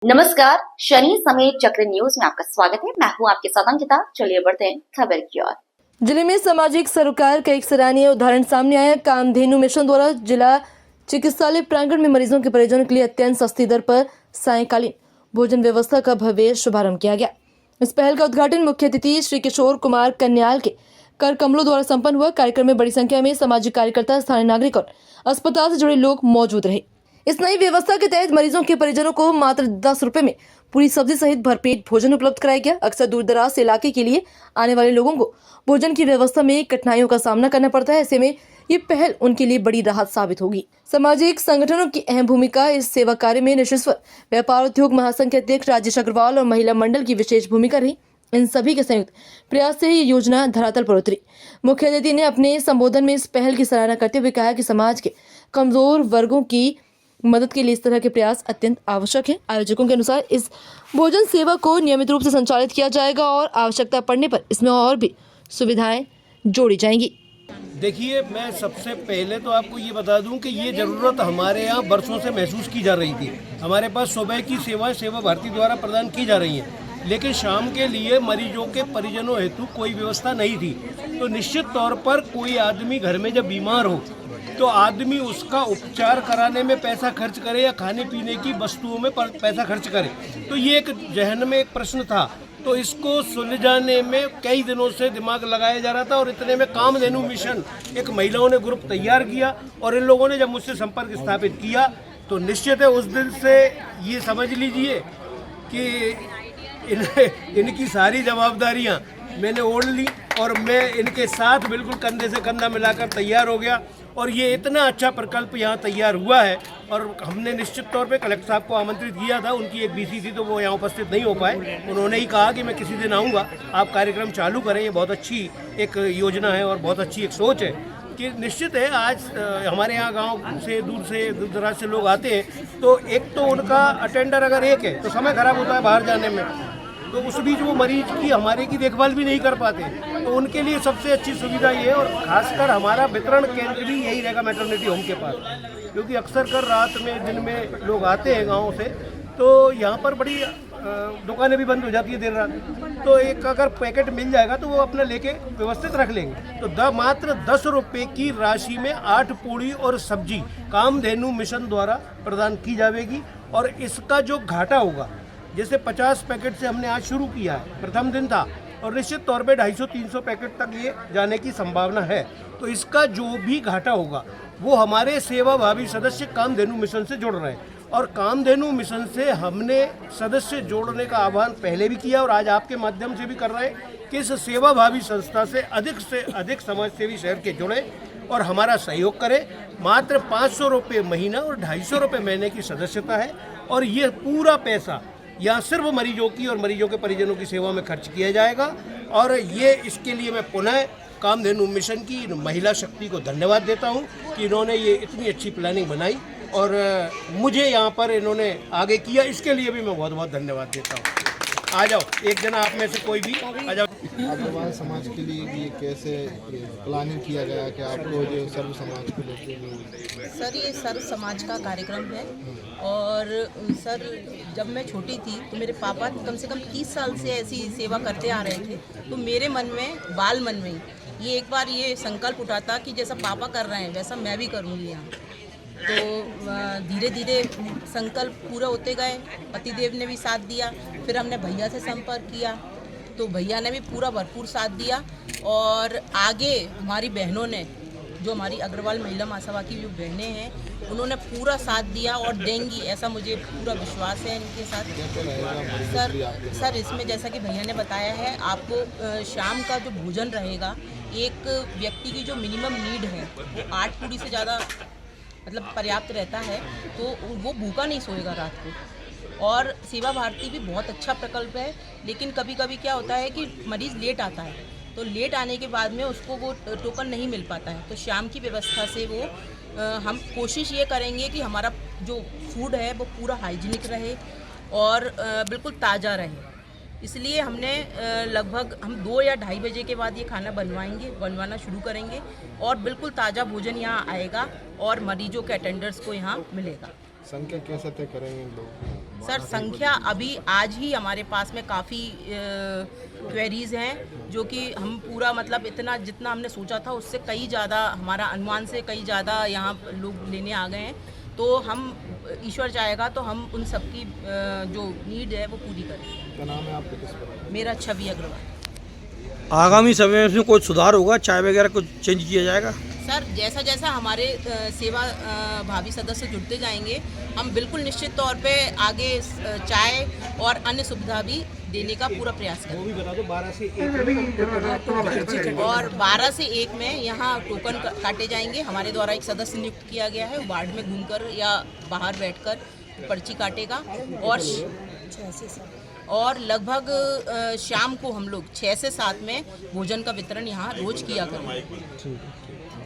नमस्कार, शनि समेत चक्र न्यूज में आपका स्वागत है। मैं हूं आपके साथ अंकिता। चलिए बढ़ते हैं खबर की ओर। जिले में सामाजिक सरोकार का एक सराहनीय उदाहरण सामने आया। कामधेनु मिशन द्वारा जिला चिकित्सालय प्रांगण में मरीजों के परिजनों के लिए अत्यंत सस्ती दर पर सायंकालीन भोजन व्यवस्था का भव्य शुभारंभ किया गया। इस पहल का उद्घाटन मुख्य अतिथि श्री किशोर कुमार कन्याल के कर कमलों द्वारा संपन्न हुआ। कार्यक्रम में बड़ी संख्या में सामाजिक कार्यकर्ता, स्थानीय नागरिक और अस्पताल से जुड़े लोग मौजूद रहे। इस नई व्यवस्था के तहत मरीजों के परिजनों को मात्र 10 रुपए में पूरी सब्जी सहित भरपेट भोजन उपलब्ध कराया गया। अक्सर दूर दराज से इलाके के लिए आने वाले लोगों को भोजन की व्यवस्था में कठिनाइयों का सामना करना पड़ता है। ऐसे में ये पहल उनके लिए बड़ी राहत साबित होगी। सामाजिक संगठनों की अहम भूमिका इस सेवा कार्य में निश्चित व्यापार उद्योग महासंघ के अध्यक्ष राजेश अग्रवाल और महिला मंडल की विशेष भूमिका रही। इन सभी के संयुक्त प्रयास से ये योजना धरातल पर उतरी। मुख्य अतिथि ने अपने संबोधन में इस पहल की सराहना करते हुए कहा कि समाज के कमजोर वर्गों की मदद के लिए इस तरह के प्रयास अत्यंत आवश्यक है। आयोजकों के अनुसार इस भोजन सेवा को नियमित रूप से संचालित किया जाएगा और आवश्यकता पड़ने पर इसमें और भी सुविधाएं जोड़ी जाएंगी। देखिए, मैं सबसे पहले तो आपको ये बता दूं कि ये ज़रूरत हमारे यहाँ बरसों से महसूस की जा रही थी। हमारे पास सुबह की सेवाएं सेवा भारती द्वारा प्रदान की जा रही हैं, लेकिन शाम के लिए मरीजों के परिजनों हेतु कोई व्यवस्था नहीं थी। तो निश्चित तौर पर कोई आदमी घर में जब बीमार हो तो आदमी उसका उपचार कराने में पैसा खर्च करे या खाने पीने की वस्तुओं में पैसा खर्च करे। तो ये एक जहन में एक प्रश्न था, तो इसको सुलझाने में कई दिनों से दिमाग लगाया जा रहा था। और इतने में कामधेनु मिशन एक महिलाओं ने ग्रुप तैयार किया और इन लोगों ने जब मुझसे संपर्क स्थापित किया तो निश्चित है उस दिन से ये समझ लीजिए कि इनकी सारी जवाबदारियाँ मैंने ओढ़ ली और मैं इनके साथ बिल्कुल कंधे से कंधा मिलाकर तैयार हो गया। और ये इतना अच्छा प्रकल्प यहाँ तैयार हुआ है। और हमने निश्चित तौर पे कलेक्टर साहब को आमंत्रित किया था, उनकी एक बीसी थी तो वो यहाँ उपस्थित नहीं हो पाए। उन्होंने ही कहा कि मैं किसी दिन आऊँगा, आप कार्यक्रम चालू करें। ये बहुत अच्छी एक योजना है और बहुत अच्छी एक सोच है कि निश्चित है आज हमारे यहाँ गांव से दूर दराज से लोग आते हैं, तो एक तो उनका अटेंडर अगर एक है तो समय खराब होता है बाहर जाने में, तो उस बीच वो मरीज की हमारे की देखभाल भी नहीं कर पाते। तो उनके लिए सबसे अच्छी सुविधा ये है। और खासकर हमारा वितरण केंद्र भी यही रहेगा मैटरनिटी होम के पास, क्योंकि अक्सर कर रात में दिन में लोग आते हैं गाँव से, तो यहाँ पर बड़ी दुकानें भी बंद हो जाती है देर रात। तो एक अगर पैकेट मिल जाएगा तो वो अपना लेके व्यवस्थित रख लेंगे। तो मात्र 10 रुपये की राशि में 8 पूड़ी और सब्जी कामधेनु मिशन द्वारा प्रदान की जाएगी। और इसका जो घाटा होगा, जैसे 50 पैकेट से हमने आज शुरू किया है, प्रथम दिन था, और निश्चित तौर पे 250-300 पैकेट तक ये जाने की संभावना है। तो इसका जो भी घाटा होगा वो हमारे सेवाभावी सदस्य कामधेनु मिशन से जुड़ रहे हैं। और कामधेनु मिशन से हमने सदस्य जोड़ने का आह्वान पहले भी किया और आज आपके माध्यम से भी कर रहे हैं कि इस सेवाभावी संस्था से अधिक समाजसेवी शहर के जुड़े और हमारा सहयोग करें। मात्र 500 रुपये महीना और 250 रुपये महीने की सदस्यता है। और ये पूरा पैसा यहाँ सिर्फ मरीजों की और मरीजों के परिजनों की सेवा में खर्च किया जाएगा। और ये इसके लिए मैं पुनः कामधेनु मिशन की महिला शक्ति को धन्यवाद देता हूँ कि इन्होंने ये इतनी अच्छी प्लानिंग बनाई और मुझे यहाँ पर इन्होंने आगे किया, इसके लिए भी मैं बहुत बहुत धन्यवाद देता हूँ। आ जाओ, एक जना आप में से कोई भी आ जाओ। अग्रवाल समाज के लिए ये कैसे प्लानिंग किया गया कि आपको जो सर्व समाज को लेकर? सर, ये सर्व समाज का कार्यक्रम है। और सर, जब मैं छोटी थी तो मेरे पापा कम से कम 30 साल से ऐसी सेवा करते आ रहे थे। तो मेरे मन में, बाल मन में ये एक बार ये संकल्प उठा था कि जैसा पापा कर रहे हैं वैसा मैं भी करूँगी यहाँ। तो धीरे धीरे संकल्प पूरा होते गए। पतिदेव ने भी साथ दिया। फिर हमने भैया से संपर्क किया तो भैया ने भी पूरा भरपूर साथ दिया। और आगे हमारी बहनों ने, जो हमारी अग्रवाल महिला महासभा की जो बहनें हैं, उन्होंने पूरा साथ दिया और देंगी, ऐसा मुझे पूरा विश्वास है इनके साथ। सर इसमें जैसा कि भैया ने बताया है, आपको शाम का जो भोजन रहेगा, एक व्यक्ति की जो मिनिमम नीड है वो 8 पूड़ी से ज़्यादा मतलब पर्याप्त रहता है, तो वो भूखा नहीं सोएगा रात को। और सेवा भारती भी बहुत अच्छा प्रकल्प है, लेकिन कभी कभी क्या होता है कि मरीज़ लेट आता है, तो लेट आने के बाद में उसको वो टोकन नहीं मिल पाता है। तो शाम की व्यवस्था से वो हम कोशिश ये करेंगे कि हमारा जो फूड है वो पूरा हाइजीनिक रहे और बिल्कुल ताज़ा रहे। इसलिए हमने लगभग हम 2 या 2:30 बजे के बाद ये खाना बनवाना शुरू करेंगे और बिल्कुल ताज़ा भोजन यहाँ आएगा और मरीजों के अटेंडर्स को यहाँ मिलेगा। संख्या कैसे तय करेंगे लोग? सर संख्या अभी आज ही हमारे पास में काफ़ी क्वेरीज हैं जो कि हम पूरा मतलब इतना जितना हमने सोचा था उससे कई ज़्यादा, हमारा अनुमान से कई ज़्यादा यहाँ लोग लेने आ गए हैं। तो हम ईश्वर चाहेगा तो हम उन सब की जो नीड है वो पूरी करें। क्या नाम है आपका, किस पर? मेरा छवि अग्रवाल। आगामी समय में इसमें कोई सुधार होगा, चाय वगैरह कुछ चेंज किया जाएगा? सर जैसा जैसा हमारे सेवा भावी सदस्य जुड़ते जाएंगे हम बिल्कुल निश्चित तौर पे आगे चाय और अन्य सुविधा भी देने का पूरा प्रयास करेंगे। वो भी बता दो 12 से 1 और 12 से 1 में यहाँ टोकन काटे जाएंगे। हमारे द्वारा एक सदस्य नियुक्त किया गया है, वार्ड में घूमकर या बाहर बैठकर पर्ची काटेगा। और लगभग शाम को हम लोग 6 से 7 में भोजन का वितरण यहाँ रोज किया करेंगे।